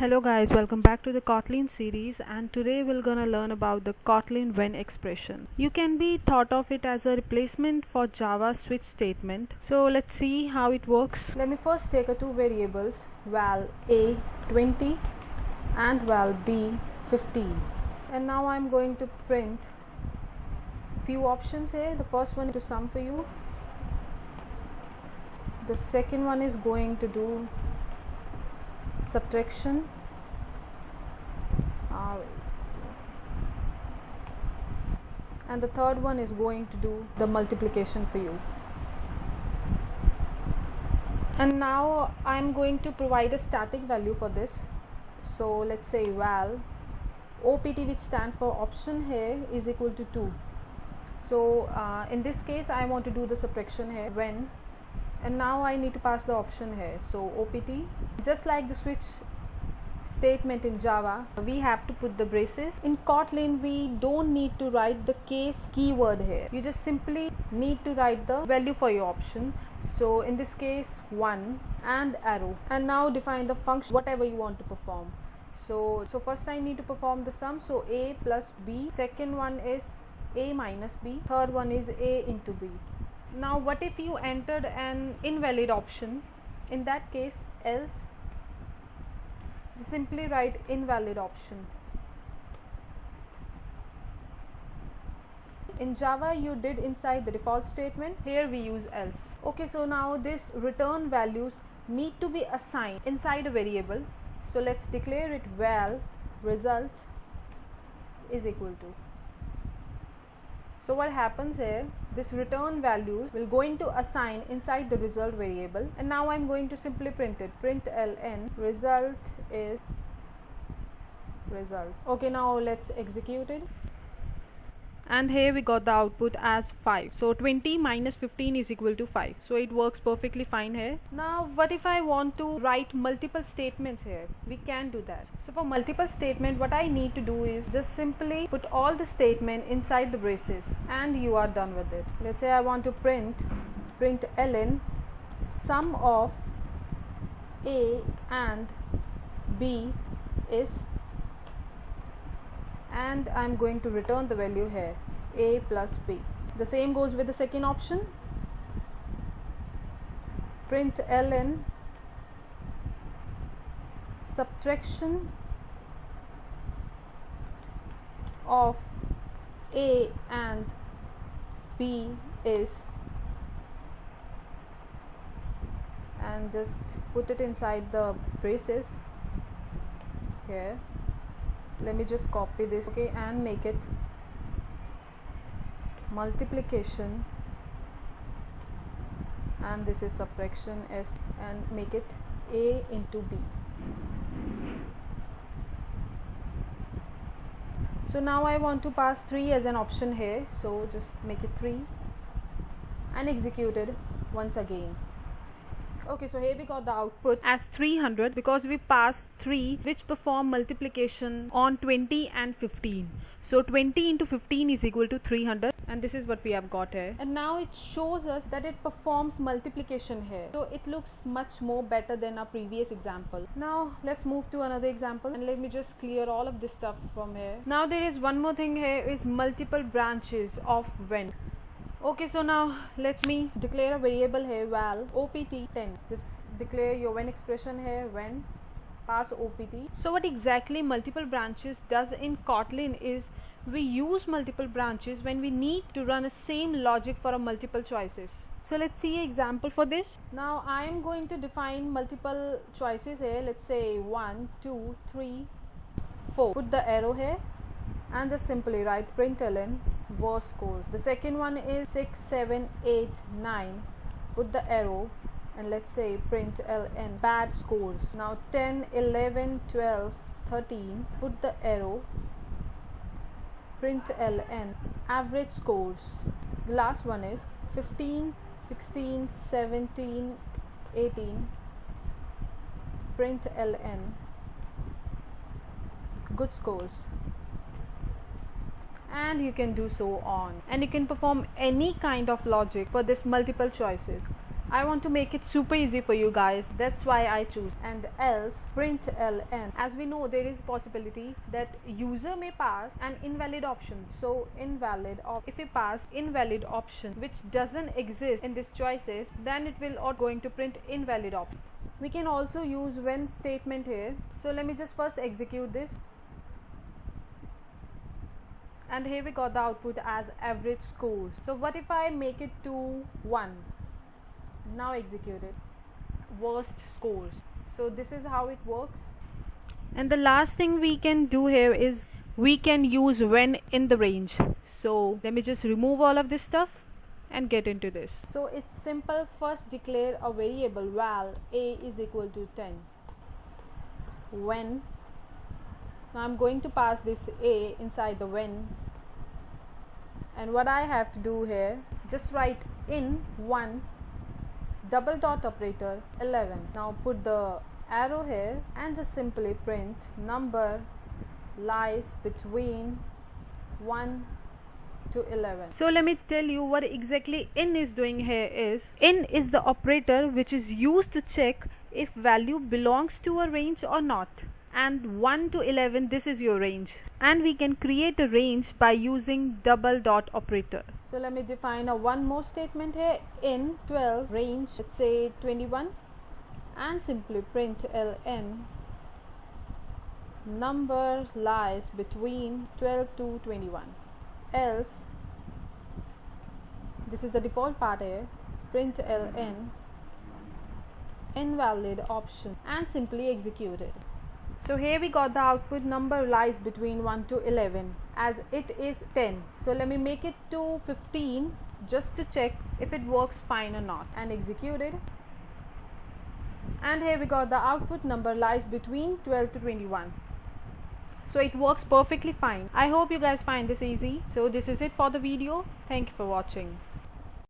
Hello guys, welcome back to the Kotlin series, and today we're gonna learn about the Kotlin when expression. You can be thought of it as a replacement for Java switch statement. So let's see how it works. Let me first take two variables, val a 20 and val b 15, and now I'm going to print few options here. The first one to sum for you, the second one is going to do subtraction, and the third one is going to do the multiplication for you. And now I'm going to provide a static value for this. So let's say val opt, which stands for option here, is equal to 2. So in this case I want to do the subtraction here when, and now I need to pass the option here. So opt, just like the switch statement in Java, we have to put the braces. In Kotlin we don't need to write the case keyword here, you just simply need to write the value for your option. So in this case 1 and arrow, and now define the function whatever you want to perform. So first I need to perform the sum, so a plus b, second one is a minus b, third one is a into b. Now what if you entered an invalid option? In that case, else, just simply write invalid option. In Java you did inside the default statement, here we use else. Okay, so now this return values need to be assigned inside a variable. So let's declare it val result is equal to. So what happens here, this return values will going to assign inside the result variable, and now I'm going to simply print it, print ln result is result. Okay, now let's execute it, and here we got the output as 5. So 20 minus 15 is equal to 5. So it works perfectly fine here. Now what if I want to write multiple statements here? We can do that. So for multiple statement, what I need to do is just simply put all the statement inside the braces and you are done with it. Let's say I want to print ln sum of a and b is, and I'm going to return the value here, a plus b. The same goes with the second option, print ln subtraction of a and b is, and just put it inside the braces here. Let me just copy this, okay, and make it multiplication, and this is subtraction s, and make it a into b. So now I want to pass 3 as an option here, so just make it 3 and execute it once again. Okay, so here we got the output as 300 because we passed 3 which perform multiplication on 20 and 15. So 20 into 15 is equal to 300, and this is what we have got here. And now it shows us that it performs multiplication here, so it looks much more better than our previous example. Now let's move to another example, and let me just clear all of this stuff from here. Now there is one more thing here, is multiple branches of when. Okay, so now let me declare a variable here, val opt 10. Just declare your when expression here, when, pass opt. So what exactly multiple branches does in Kotlin is, we use multiple branches when we need to run a same logic for a multiple choices. So let's see an example for this. Now I am going to define multiple choices here. Let's say 1, 2, 3, 4. Put the arrow here and just simply write println was score. The second one is 6, 7, 8, 9. Put the arrow and let's say println bad scores. Now 10, 11, 12, 13. Put the arrow, println average scores. The last one is 15, 16, 17, 18. Println good scores. And you can do so on, and you can perform any kind of logic for this multiple choices. I want to make it super easy for you guys, that's why I choose and else print ln. As we know, there is possibility that user may pass an invalid option. So if we pass invalid option which doesn't exist in these choices, then it will not going to print invalid option. We can also use when statement here. So let me just first execute this. And here we got the output as average scores. So what if I make it to 1? Now execute it. Worst scores. So this is how it works. And the last thing we can do here is we can use when in the range. So let me just remove all of this stuff and get into this. So it's simple. First declare a variable val a is equal to 10. When. Now I'm going to pass this a inside the when. And what I have to do here, just write in 1 double dot operator 11. Now put the arrow here and just simply print number lies between 1 to 11. So let me tell you what exactly in is doing here is, in is the operator which is used to check if value belongs to a range or not. And 1 to 11, this is your range, and we can create a range by using double dot operator. So let me define a one more statement here. In 12 range, let's say 21, and simply print ln number lies between 12 to 21. Else, this is the default part here, print ln invalid option and simply execute it. So here we got the output number lies between 1 to 11 as it is 10. So let me make it to 15 just to check if it works fine or not, and execute it. And here we got the output number lies between 12 to 21. So it works perfectly fine. I hope you guys find this easy. So this is it for the video. Thank you for watching.